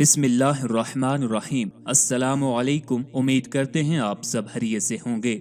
बिस्मिल्लाहिर्रहमानिर्रहीम। अस्सलामु अलैकुम। उम्मीद करते हैं आप सब खैरियत से होंगे।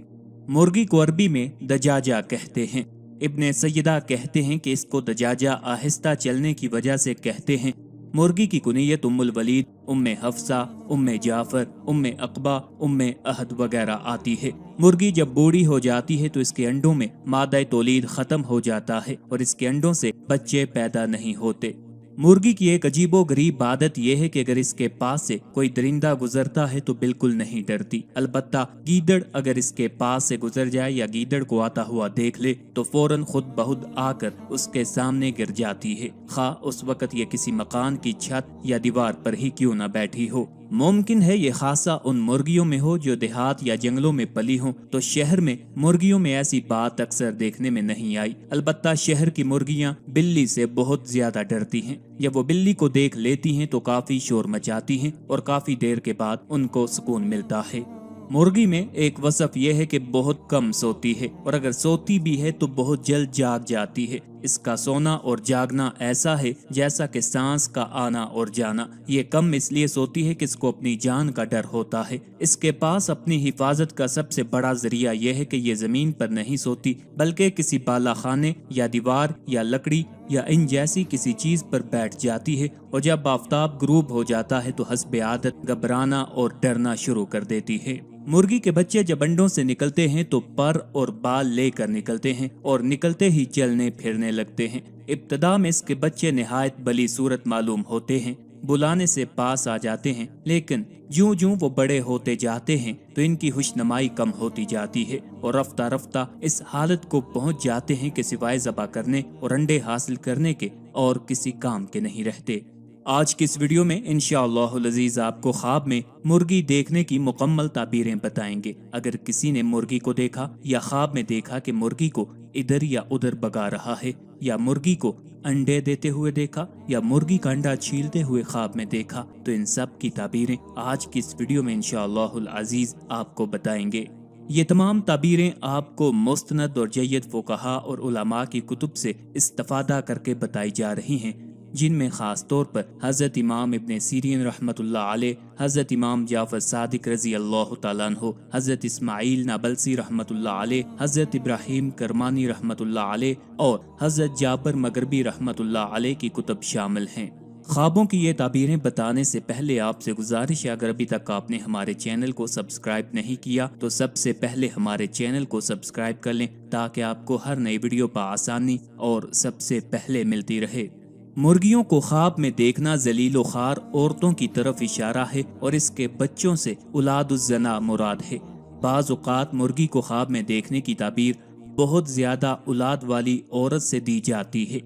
मुर्गी को अरबी में दजाजा कहते हैं। इब्ने सैयदा कहते हैं कि इसको दजाजा आहिस्ता चलने की वजह से कहते हैं। मुर्गी की कुनियत उम्मुल वलीद, उम्मे हफ्सा, उम्मे जाफर, उम्मे अकबा, उम्मे अहद वगैरह आती है। मुर्गी जब बूढ़ी हो जाती है तो इसके अंडों में मादा तौलीद खत्म हो जाता है और इसके अंडों से बच्चे पैदा नहीं होते। मुर्गी की एक अजीबो गरीब आदत यह है कि अगर इसके पास से कोई दरिंदा गुजरता है तो बिल्कुल नहीं डरती। अलबत्ता गीदड़ अगर इसके पास से गुजर जाए या गीदड़ को आता हुआ देख ले तो फौरन खुद बहुत आकर उसके सामने गिर जाती है, खा उस वक्त ये किसी मकान की छत या दीवार पर ही क्यों न बैठी हो। मुमकिन है ये खासा उन मुर्गियों में हो जो देहात या जंगलों में पली हों, तो शहर में मुर्गियों में ऐसी बात अक्सर देखने में नहीं आई। अलबत्ता शहर की मुर्गियां बिल्ली से बहुत ज्यादा डरती हैं। जब वो बिल्ली को देख लेती हैं तो काफी शोर मचाती हैं और काफी देर के बाद उनको सुकून मिलता है। मुर्गी में एक वसफ यह है कि बहुत कम सोती है और अगर सोती भी है तो बहुत जल्द जाग जाती है। इसका सोना और जागना ऐसा है जैसा कि सांस का आना और जाना। ये कम इसलिए सोती है कि इसको अपनी जान का डर होता है। इसके पास अपनी हिफाजत का सबसे बड़ा जरिया यह है कि ये जमीन पर नहीं सोती बल्कि किसी बाला खाने या दीवार या लकड़ी या इन जैसी किसी चीज पर बैठ जाती है और जब आफताब गुरूब हो जाता है तो हस्बे आदत घबराना और डरना शुरू कर देती है। मुर्गी के बच्चे जब अंडों से निकलते हैं तो पर और बाल लेकर निकलते हैं और निकलते ही चलने फिरने लगते हैं। इब्तदा में इसके बच्चे निहायत बली सूरत मालूम होते हैं, बुलाने से पास आ जाते हैं, लेकिन ज्यों ज्यों वो बड़े होते जाते हैं तो इनकी खुशनुमाई कम होती जाती है और रफ्ता रफ्ता इस हालत को पहुंच जाते हैं कि सिवाय ज़बा करने और अंडे हासिल करने के और किसी काम के नहीं रहते। आज की इस वीडियो में इंशाअल्लाहुल अज़ीज़ आपको ख्वाब में मुर्गी देखने की मुकम्मल ताबीरें बताएंगे। अगर किसी ने मुर्गी को देखा या ख्वाब में देखा कि मुर्गी को इधर या उधर भगा रहा है, या मुर्गी को अंडे देते हुए देखा, या मुर्गी का अंडा छीलते हुए ख्वाब में देखा, तो इन सब की ताबीरें आज की इस वीडियो में इंशाअल्लाहुल अज़ीज़ आपको बताएंगे। ये तमाम ताबीरें आपको मुस्तनद और जय्यद फुक़हा और उलमा की कुतुब से इस्तिफ़ादा करके बताई जा रही हैं, जिनमें खास तौर पर हज़रत इमाम इब्ने सीरीन रहमतुल्लाह अलैह, हज़रत इमाम जाफर सादिक रज़ी अल्लाह तआला अन्हु, हज़रत इस्माइल नाबलसी रहमतुल्लाह अलैह, हज़रत इब्राहीम करमानी रहमतुल्लाह अलैह और हज़रत जाबर मगरबी रहमतुल्लाह अलैह की कुतुब शामिल हैं। ख्वाबों की ये ताबीरें बताने से पहले आपसे गुजारिश है, अगर अभी तक आपने हमारे चैनल को सब्सक्राइब नहीं किया तो सबसे पहले हमारे चैनल को सब्सक्राइब कर लें ताकि आपको हर नई वीडियो पर आसानी और सबसे पहले मिलती रहे। मुर्गियों को ख्वाब में देखना जलीलो खार औरतों की तरफ इशारा है और इसके बच्चों से औलादुज़्ज़ना मुराद है। बाज़ औक़ात मुर्गी को ख्वाब में देखने की ताबीर बहुत ज़्यादा औलाद वाली औरत से दी जाती है।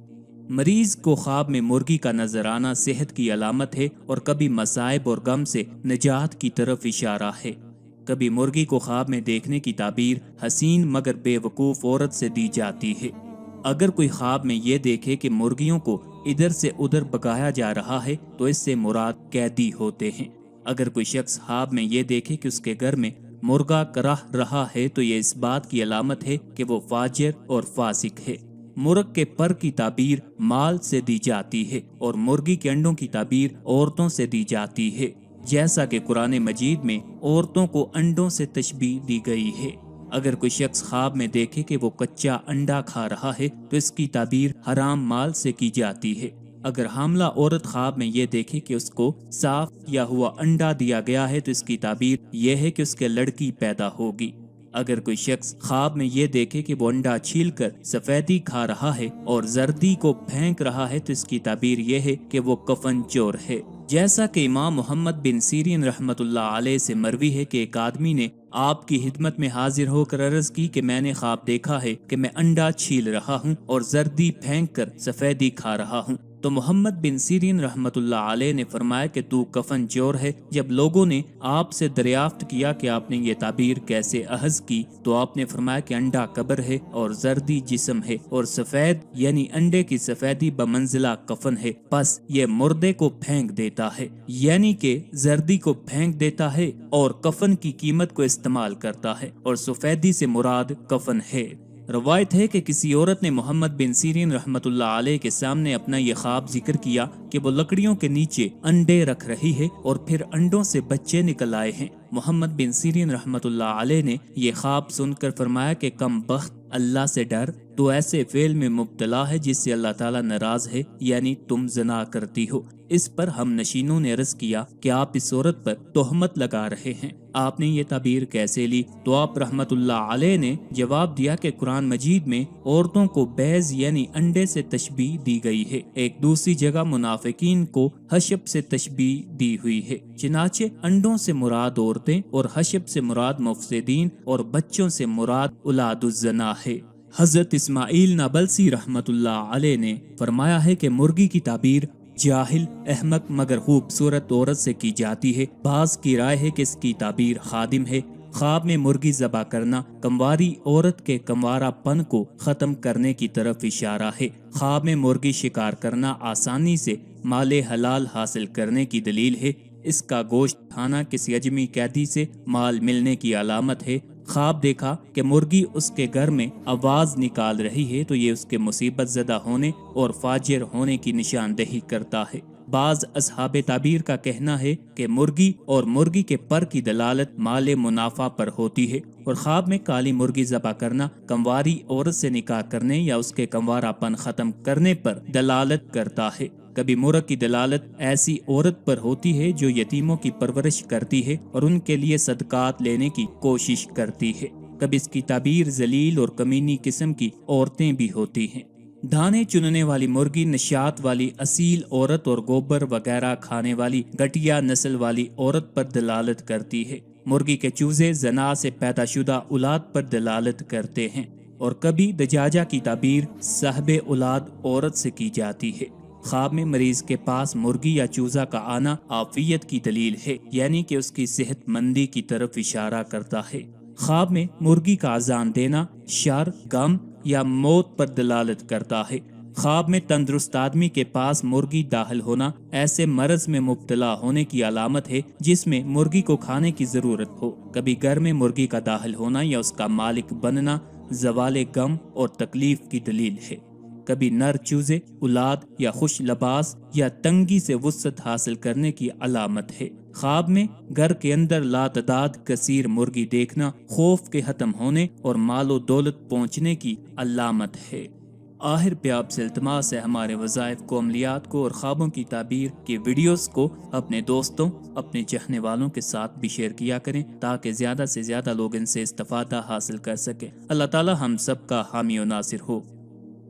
मरीज को ख्वाब में मुर्गी का नजर आना सेहत की अलामत है और कभी मसाइब और गम से निजात की तरफ इशारा है। कभी मुर्गी को ख्वाब में देखने की ताबीर हसीन मगर बेवकूफ़ औरत से दी जाती है। अगर कोई ख्वाब में ये देखे कि मुर्गियों को इधर से उधर भगाया जा रहा है तो इससे मुराद कैदी होते हैं। अगर कोई शख्स ख्वाब में ये देखे कि उसके घर में मुर्गा कराह रहा है तो ये इस बात की अलामत है कि वो फाजिर और फासिक है। मुर्ग के पर की ताबीर माल से दी जाती है और मुर्गी के अंडों की ताबीर औरतों से दी जाती है, जैसा कि कुरान मजीद में औरतों को अंडों से तशबीह दी गई है। अगर कोई शख्स ख्वाब में देखे कि वो कच्चा अंडा खा रहा है तो इसकी ताबीर हराम माल से की जाती है। अगर हामला औरत ख्वाब में ये देखे कि उसको साफ किया हुआ अंडा दिया गया है तो इसकी ताबीर यह है कि उसके लड़की पैदा होगी। अगर कोई शख्स ख्वाब में ये देखे कि वो अंडा छीलकर सफेदी खा रहा है और जर्दी को फेंक रहा है तो इसकी ताबीर यह है कि वो कफन चोर है। जैसा कि इमाम मोहम्मद बिन सीरीन रहमतुल्लाह अलैह से मरवी है कि एक आदमी ने आपकी खिदमत में हाजिर होकर अर्ज की कि मैंने ख्वाब देखा है कि मैं अंडा छील रहा हूँ और जर्दी फेंक कर सफेदी खा रहा हूँ। तो मोहम्मद बिन सीरीन रहमतुल्लाह अलैह ने फरमाया कि तू कफन चोर है। जब लोगों ने आपसे दरियाफ्त किया कि आपने ये ताबीर कैसे अहज की तो आपने फरमाया कि अंडा कब्र है और जर्दी जिस्म है और सफेद यानी अंडे की सफेदी बमंजिला कफन है, बस ये मुर्दे को फेंक देता है, यानी कि जर्दी को फेंक देता है और कफन की कीमत को इस्तेमाल करता है और सफेदी से मुराद कफन है। روایت ہے کہ کسی عورت نے محمد بن سیرین رحمت اللہ علیہ کے سامنے اپنا یہ خواب ذکر کیا کہ وہ لکڑیوں کے نیچے انڈے رکھ رہی ہے اور پھر انڈوں سے بچے نکل آئے ہیں۔ محمد بن سیرین رحمت اللہ علیہ نے یہ خواب سن کر فرمایا کہ کم بخت، اللہ سے ڈر، تو ایسے فعل میں مبتلا ہے جس سے اللہ تعالیٰ ناراض ہے، یعنی تم زنا کرتی ہو۔ اس پر ہم نشینوں نے عرض کیا کہ آپ اس عورت پر تہمت لگا رہے ہیں، آپ نے یہ تعبیر کیسے لی؟ تو آپ رحمت اللہ علیہ نے جواب دیا کہ قرآن مجید میں عورتوں کو بیض یعنی انڈے سے تشبیہ دی گئی ہے، ایک دوسری جگہ منافقین کو حشب سے تشبیہ دی ہوئی ہے، چنانچہ انڈوں سے مراد عورتیں اور حشب سے مراد مفسدین اور بچوں سے مراد اولاد الزنا ہے۔ حضرت اسماعیل نابلسی رحمت اللہ علیہ نے فرمایا ہے کہ مرغی کی تعبیر جاہل، احمق مگر خوبصورت عورت سے کی جاتی ہے۔ بعض کی رائے ہے کہ اس کی تعبیر خادم ہے۔ خواب میں مرغی ذبح کرنا کنواری عورت کے کنوارا پن کو ختم کرنے کی طرف اشارہ ہے۔ خواب میں مرغی شکار کرنا آسانی سے مال حلال حاصل کرنے کی دلیل ہے۔ اس کا گوشت کھانا کسی اجمی قیدی سے مال ملنے کی علامت ہے۔ خواب دیکھا کہ مرغی اس کے گھر میں آواز نکال رہی ہے تو یہ اس کے مصیبت زدہ ہونے اور فاجر ہونے کی نشاندہی کرتا ہے۔ بعض اصحاب تعبیر کا کہنا ہے کہ مرغی اور مرغی کے پر کی دلالت مال منافع پر ہوتی ہے، اور خواب میں کالی مرغی ذبح کرنا کنواری عورت سے نکاح کرنے یا اس کے کنوارا پن ختم کرنے پر دلالت کرتا ہے۔ کبھی مرغ کی دلالت ایسی عورت پر ہوتی ہے جو یتیموں کی پرورش کرتی ہے اور ان کے لیے صدقات لینے کی کوشش کرتی ہے۔ کبھی اس کی تعبیر ذلیل اور کمینی قسم کی عورتیں بھی ہوتی ہیں۔ دانے چننے والی مرغی نشاط والی اصیل عورت اور گوبر وغیرہ کھانے والی گھٹیا نسل والی عورت پر دلالت کرتی ہے۔ مرغی کے چوزے زنا سے پیدا شدہ اولاد پر دلالت کرتے ہیں، اور کبھی دجاجہ کی تعبیر صاحب اولاد عورت سے کی جاتی ہے۔ خواب میں مریض کے پاس مرغی یا چوزا کا آنا عافیت کی دلیل ہے، یعنی کہ اس کی صحت مندی کی طرف اشارہ کرتا ہے۔ خواب میں مرغی کا اذان دینا شر، غم یا موت پر دلالت کرتا ہے۔ خواب میں تندرست آدمی کے پاس مرغی داخل ہونا ایسے مرض میں مبتلا ہونے کی علامت ہے جس میں مرغی کو کھانے کی ضرورت ہو۔ کبھی گھر میں مرغی کا داخل ہونا یا اس کا مالک بننا زوال غم اور تکلیف کی دلیل ہے۔ کبھی نر چوزے اولاد یا خوش لباس یا تنگی سے وسعت حاصل کرنے کی علامت ہے۔ خواب میں گھر کے اندر لاتعداد کثیر مرغی دیکھنا خوف کے ختم ہونے اور مال و دولت پہنچنے کی علامت ہے۔ آخر پہ آپ سے التماس ہے ہمارے وظائف کو، عملیات کو اور خوابوں کی تعبیر کے ویڈیوز کو اپنے دوستوں، اپنے چاہنے والوں کے ساتھ بھی شیئر کیا کریں تاکہ زیادہ سے زیادہ لوگ ان سے استفادہ حاصل کر سکیں۔ اللہ تعالی ہم سب کا حامی و ناصر ہو۔